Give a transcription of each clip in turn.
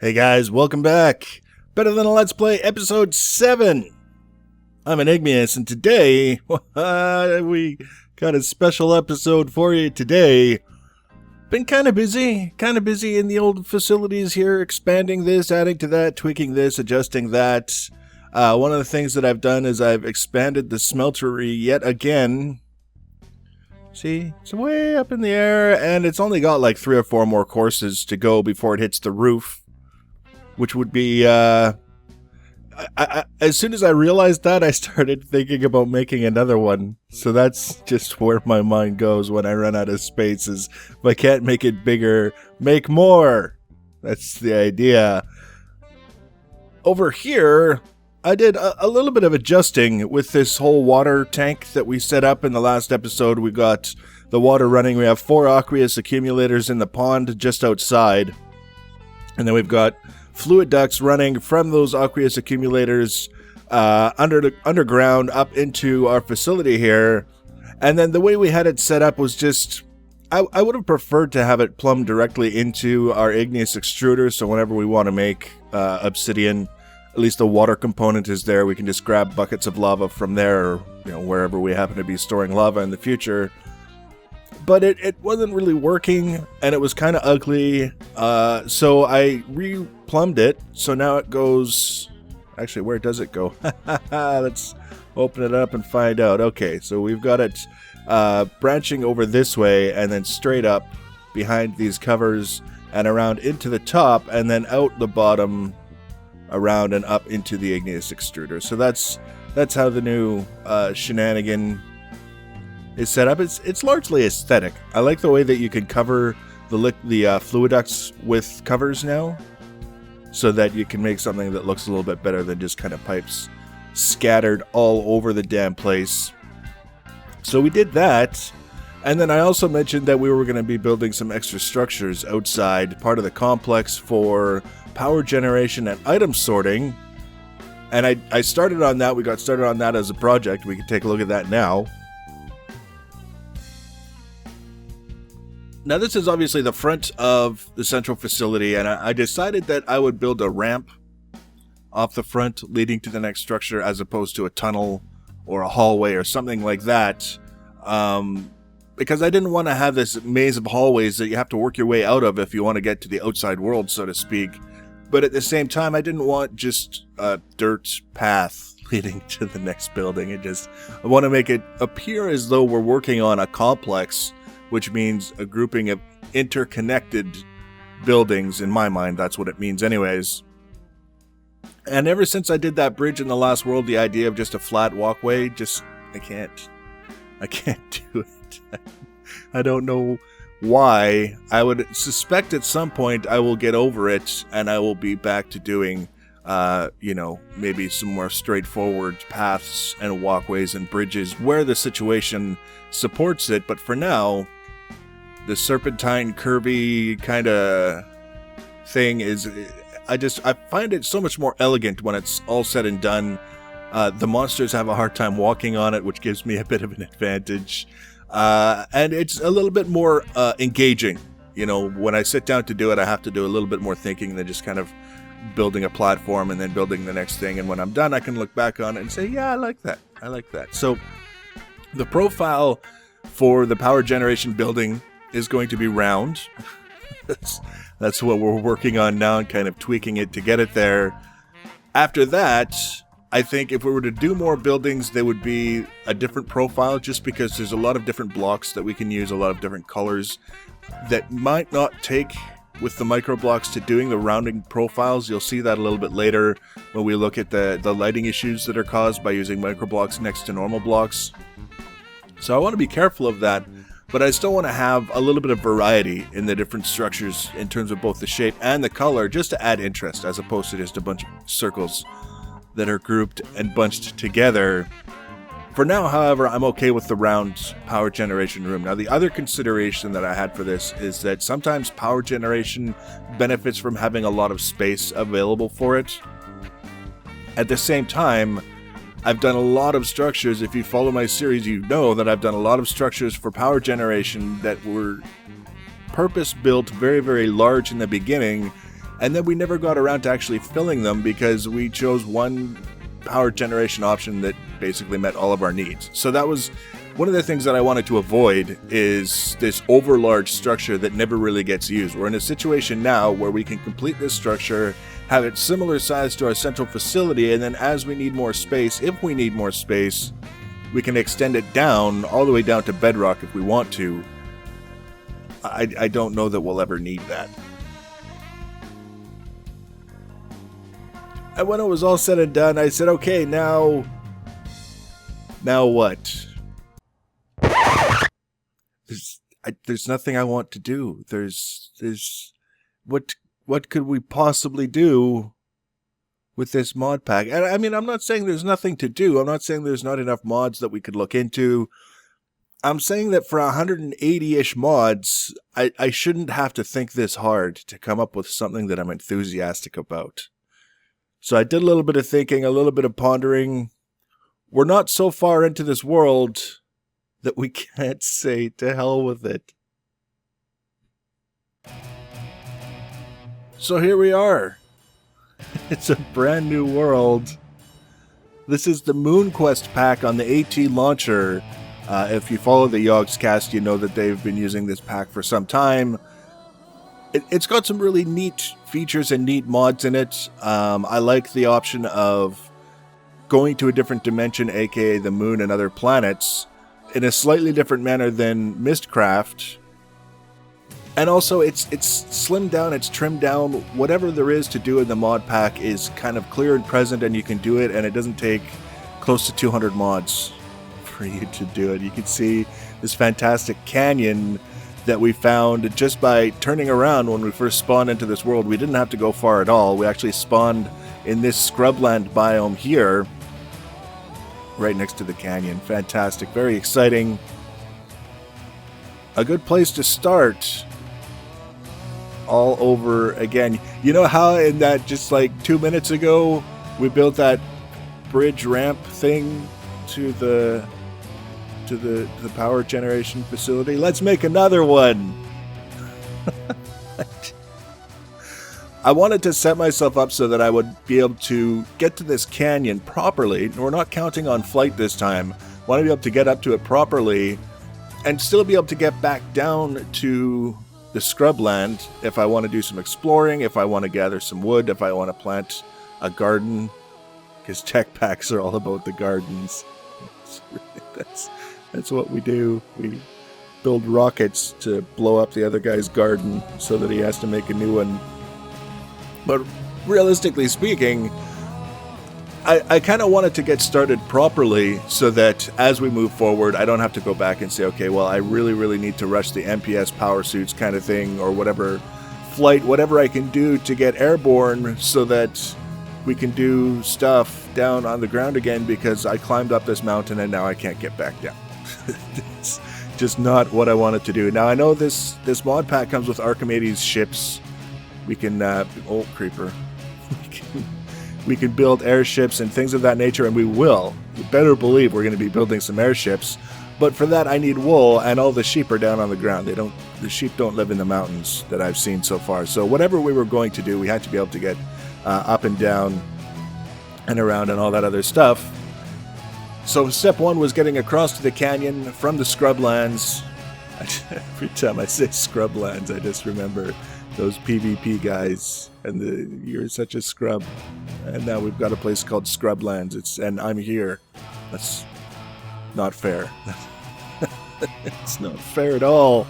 Hey guys, welcome back. Better Than a Let's Play, episode 7. I'm Enigmius, and today, we got a special episode for you today. Been kind of busy in the old facilities here, expanding this, adding to that, tweaking this, adjusting that. One of the things that I've done is I've expanded the smeltery yet again. See, it's way up in the air, and it's only got like 3 or 4 more courses to go before it hits the roof. Which would be, as soon as I realized that, I started thinking about making another one. So that's just where my mind goes when I run out of space, is if I can't make it bigger, make more. That's the idea. Over here, I did a little bit of adjusting with this whole water tank that we set up in the last episode. We got the water running. We have 4 aqueous accumulators in the pond just outside. And then we've got fluid ducts running from those aqueous accumulators underground up into our facility here. And then the way we had it set up was just, I would have preferred to have it plumbed directly into our igneous extruder, so whenever we want to make obsidian, at least the water component is there. We can just grab buckets of lava from there, or, wherever we happen to be storing lava in the future. But it wasn't really working, and it was kind of ugly, so I re-plumbed it, so now it goes... Actually, where does it go? Let's open it up and find out. Okay, so we've got it branching over this way, and then straight up behind these covers, and around into the top, and then out the bottom, around and up into the igneous extruder. So that's how the new shenanigan is set up. It's largely aesthetic. I like the way that you can cover the fluid ducts with covers now, so that you can make something that looks a little bit better than just kind of pipes scattered all over the damn place. So we did that, and then I also mentioned that we were going to be building some extra structures outside, part of the complex for power generation and item sorting. And I started on that. We got started on that as a project. We can take a look at that now. Now, this is obviously the front of the central facility, and I decided that I would build a ramp off the front leading to the next structure as opposed to a tunnel or a hallway or something like that, because I didn't want to have this maze of hallways that you have to work your way out of if you want to get to the outside world, so to speak. But at the same time, I didn't want just a dirt path leading to the next building. I want to make it appear as though we're working on a complex, which means a grouping of interconnected buildings. In my mind, that's what it means anyways. And ever since I did that bridge in the last world, the idea of just a flat walkway, I can't do it. I don't know why. I would suspect at some point I will get over it, and I will be back to doing, maybe some more straightforward paths and walkways and bridges where the situation supports it. But for now, the serpentine, curvy kind of thing is... I find it so much more elegant when it's all said and done. The monsters have a hard time walking on it, which gives me a bit of an advantage. And it's a little bit more engaging. When I sit down to do it, I have to do a little bit more thinking than just kind of building a platform and then building the next thing. And when I'm done, I can look back on it and say, yeah, I like that. So the profile for the power generation building is going to be round. That's what we're working on now and kind of tweaking it to get it there. After that, I think if we were to do more buildings, they would be a different profile, just because there's a lot of different blocks that we can use, a lot of different colors that might not take with the micro blocks to doing the rounding profiles. You'll see that a little bit later when we look at the lighting issues that are caused by using micro blocks next to normal blocks. So I want to be careful of that. But I still want to have a little bit of variety in the different structures in terms of both the shape and the color, just to add interest, as opposed to just a bunch of circles that are grouped and bunched together. For now, however, I'm okay with the round power generation room. Now, the other consideration that I had for this is that sometimes power generation benefits from having a lot of space available for it. At the same time, I've done a lot of structures. If you follow my series, you know that I've done a lot of structures for power generation that were purpose-built, very, very large in the beginning, And then we never got around to actually filling them because we chose one power generation option that basically met all of our needs. So that was one of the things that I wanted to avoid, is this overlarge structure that never really gets used. We're in a situation now where we can complete this structure, have it similar size to our central facility, and then as we need more space, if we need more space, we can extend it down, all the way down to bedrock if we want to. I don't know that we'll ever need that. And when it was all said and done, I said, okay, now what? There's nothing I want to do. What could we possibly do with this mod pack? And I mean, I'm not saying there's nothing to do. I'm not saying there's not enough mods that we could look into. I'm saying that for 180-ish mods, I shouldn't have to think this hard to come up with something that I'm enthusiastic about. So I did a little bit of thinking, a little bit of pondering. We're not so far into this world that we can't say to hell with it. So here we are. It's a brand new world. This is the Moon Quest pack on the FTB Launcher. If you follow the Yogscast, you know that they've been using this pack for some time. It's got some really neat features and neat mods in it. I like the option of going to a different dimension, aka the moon and other planets, in a slightly different manner than Mistcraft. And also, it's slimmed down, it's trimmed down. Whatever there is to do in the mod pack is kind of clear and present, and you can do it, and it doesn't take close to 200 mods for you to do it. You can see this fantastic canyon that we found just by turning around when we first spawned into this world. We didn't have to go far at all. We actually spawned in this scrubland biome here, right next to the canyon. Fantastic, very exciting. A good place to start all over again. You know how in that just like 2 minutes ago we built that bridge ramp thing to the power generation facility? Let's make another one. I wanted to set myself up so that I would be able to get to this canyon properly. We're not counting on flight this time. I want to be able to get up to it properly and still be able to get back down to the scrubland if I want to do some exploring, if I want to gather some wood, if I want to plant a garden, because tech packs are all about the gardens. That's what we do. We build rockets to blow up the other guy's garden so that he has to make a new one. But realistically speaking, I kind of wanted to get started properly so that as we move forward, I don't have to go back and say, okay, well, I really need to rush the MPS power suits kind of thing, or whatever flight, whatever I can do to get airborne so that we can do stuff down on the ground again, because I climbed up this mountain and now I can't get back down. It's just not what I wanted to do. Now, I know this mod pack comes with Archimedes ships. We can, creeper. We can build airships and things of that nature, and we will. You better believe we're going to be building some airships. But for that, I need wool, and all the sheep are down on the ground. The sheep don't live in the mountains that I've seen so far. So whatever we were going to do, we had to be able to get up and down and around and all that other stuff. So step one was getting across to the canyon from the scrublands. Every time I say scrublands, I just remember those PvP guys and you're such a scrub. And now we've got a place called Scrublands. And I'm here. That's not fair. It's not fair at all.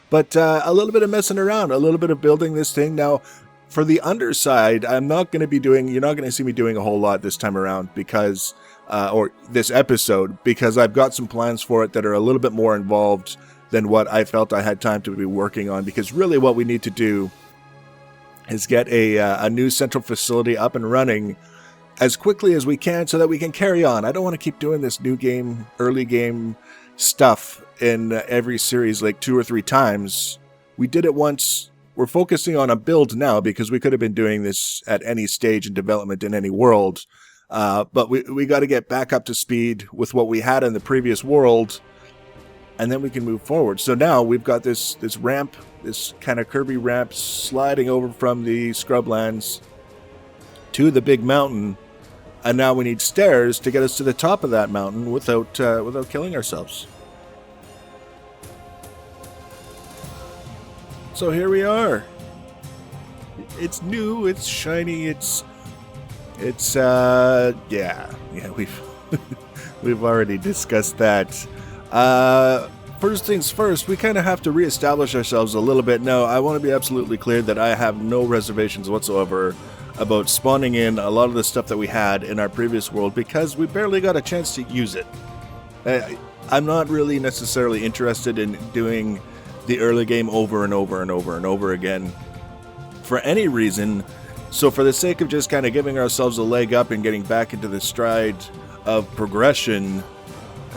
But a little bit of messing around, a little bit of building this thing. Now, for the underside, you're not going to see me doing a whole lot this time around because, or this episode, because I've got some plans for it that are a little bit more involved than what I felt I had time to be working on. Because really what we need to do is get a new central facility up and running as quickly as we can so that we can carry on. I don't want to keep doing this new game, early game stuff in every series like 2 or 3 times. We did it once. We're focusing on a build now because we could have been doing this at any stage in development in any world. But we got to get back up to speed with what we had in the previous world, and then we can move forward. So now we've got this ramp this kind of curvy ramp sliding over from the scrublands to the big mountain, and now we need stairs to get us to the top of that mountain without killing ourselves. So here we are. It's new, it's shiny, it's yeah, we've we've already discussed that. First things first, we kind of have to reestablish ourselves a little bit. Now, I want to be absolutely clear that I have no reservations whatsoever about spawning in a lot of the stuff that we had in our previous world because we barely got a chance to use it. I'm not really necessarily interested in doing the early game over and over and over and over again for any reason. So for the sake of just kind of giving ourselves a leg up and getting back into the stride of progression,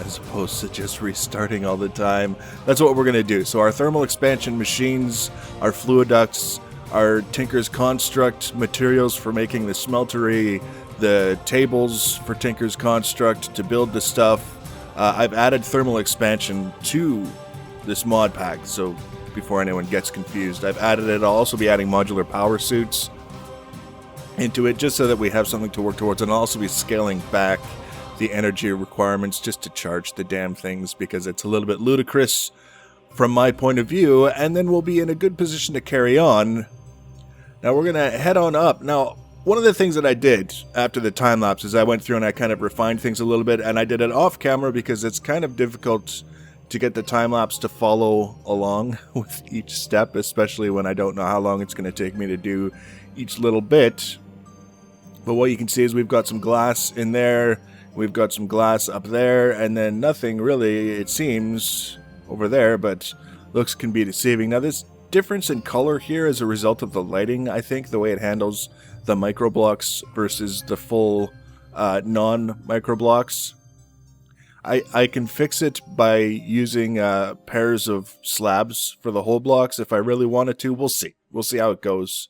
as opposed to just restarting all the time, that's what we're going to do. So our thermal expansion machines, our fluid ducts, our Tinker's Construct materials for making the smeltery, the tables for Tinker's Construct to build the stuff. I've added thermal expansion to this mod pack, so before anyone gets confused, I've added it. I'll also be adding modular power suits into it just so that we have something to work towards, and I'll also be scaling back the energy requirements just to charge the damn things because it's a little bit ludicrous from my point of view, and then we'll be in a good position to carry on. Now we're going to head on up. Now, one of the things that I did after the time lapse is I went through and I kind of refined things a little bit, and I did it off camera because it's kind of difficult to get the time lapse to follow along with each step, especially when I don't know how long it's going to take me to do each little bit. But what you can see is we've got some glass in there. We've got some glass up there, and then nothing really, it seems, over there, but looks can be deceiving. Now, this difference in color here is a result of the lighting, I think, the way it handles the microblocks versus the full non-microblocks. I can fix it by using pairs of slabs for the whole blocks if I really wanted to. We'll see. We'll see how it goes.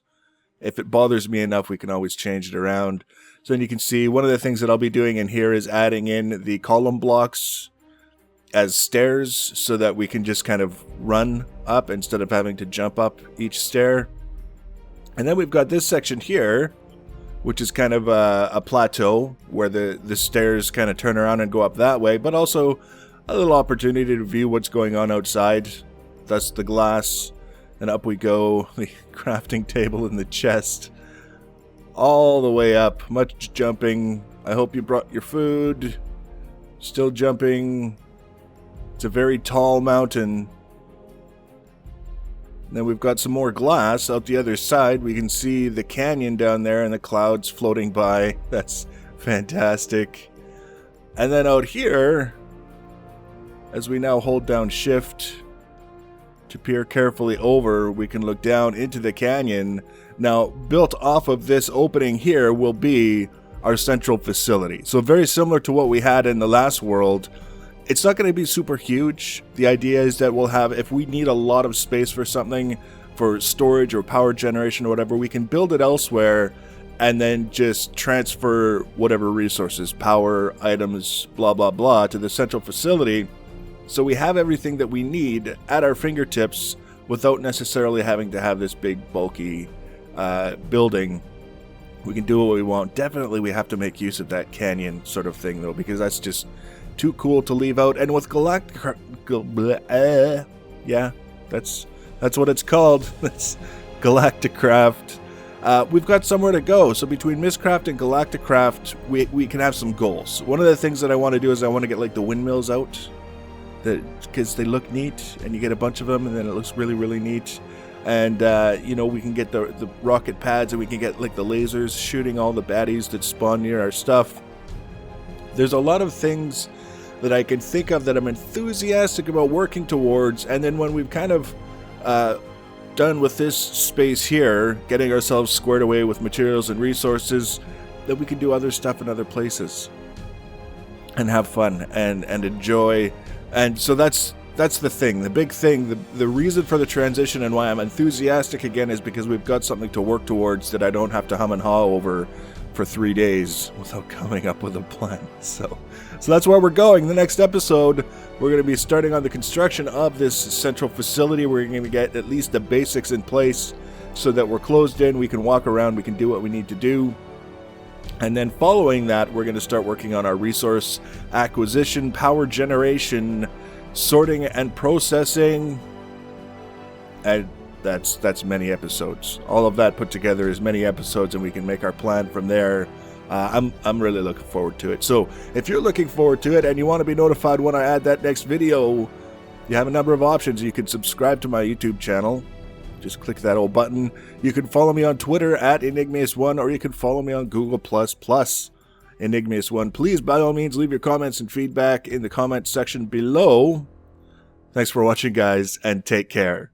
If it bothers me enough, we can always change it around. So then you can see one of the things that I'll be doing in here is adding in the column blocks as stairs so that we can just kind of run up instead of having to jump up each stair. And then we've got this section here, which is kind of a plateau where the stairs kind of turn around and go up that way, but also a little opportunity to view what's going on outside. Thus the glass, and up we go, the crafting table and the chest. All the way up, much jumping. I hope you brought your food. Still jumping. It's a very tall mountain. And then we've got some more glass out the other side. We can see the canyon down there and the clouds floating by. That's fantastic. And then out here, as we now hold down shift to peer carefully over, we can look down into the canyon. Now, built off of this opening here will be our central facility. So very similar to what we had in the last world. It's not going to be super huge. The idea is that we'll have, if we need a lot of space for something, for storage or power generation or whatever, we can build it elsewhere and then just transfer whatever resources, power, items, blah, blah, blah, to the central facility. So we have everything that we need at our fingertips without necessarily having to have this big, bulky building. We can do what we want. Definitely we have to make use of that canyon sort of thing, though, because that's just too cool to leave out. And with yeah, that's what it's called. That's Galacticraft. We've got somewhere to go. So between Mistcraft and Galacticraft, we can have some goals. One of the things that I want to do is I want to get like the windmills out, because they look neat, and you get a bunch of them, and then it looks really, really neat. And you know, we can get the rocket pads, and we can get like the lasers shooting all the baddies that spawn near our stuff. There's a lot of things that I can think of that I'm enthusiastic about working towards, and then when we've kind of done with this space here, getting ourselves squared away with materials and resources, then we can do other stuff in other places and have fun and enjoy. And so that's the thing, the big thing, the reason for the transition and why I'm enthusiastic again is because we've got something to work towards that I don't have to hum and haw over for 3 days without coming up with a plan. So that's where we're going. The next episode, we're going to be starting on the construction of this central facility. We're going to get at least the basics in place so that we're closed in, we can walk around, we can do what we need to do. And then following that, we're going to start working on our resource acquisition, power generation, sorting and processing. And that's many episodes. All of that put together is many episodes, and we can make our plan from there. I'm really looking forward to it. So if you're looking forward to it and you want to be notified when I add that next video, you have a number of options. You can subscribe to my YouTube channel. Just click that old button. You can follow me on Twitter at Enigmius1, or you can follow me on Google++ Enigmius1. Please, by all means, leave your comments and feedback in the comment section below. Thanks for watching, guys, and take care.